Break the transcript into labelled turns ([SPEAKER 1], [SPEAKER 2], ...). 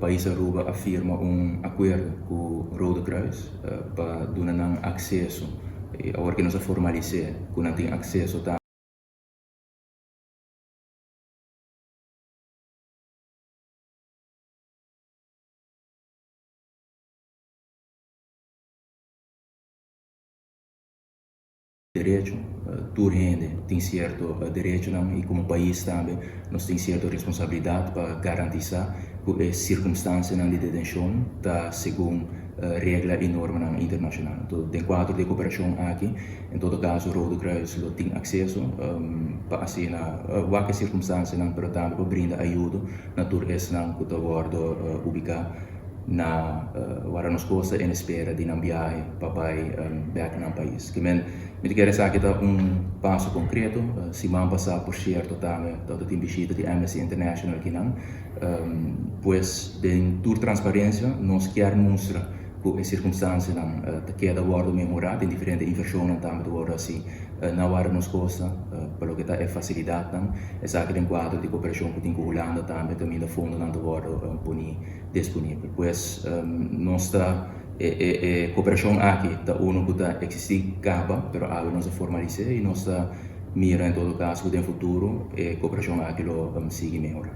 [SPEAKER 1] país Aruba afirma acordo com o Rode Kruis para dar acesso a organização formalizada, que não tem acesso a direito, tudo rende tem certo direito não? E como país também nós temos certa responsabilidade para garantir que as circunstâncias de detenção está segundo regra e norma internacional. Então, tem quadro de cooperação aqui, em todo caso, o Rode Kruis tem acesso para assim, qualquer circunstância para também para brindar ajuda na tour esse não que está ubicado na nos costa em espera de viagem para back no país. Que me quer dizer que é passo concreto, se vamos passar por certo também, toda a visita de Amnesty International que não, pois de toda transparência nós queremos mostrar que as circunstâncias não queda guardo memorado em diferentes inversões também do hora assim na hora nos costa, pelo que está é facilidade não, é só que tem quadro de cooperação que tem com Holanda também também da fundo não do hora disponível. Pois nossa cooperação aqui está uno que está existir capa, pero agora não se formaliza e nossa mira em todo caso que no futuro a cooperação aqui lo sigue melhor.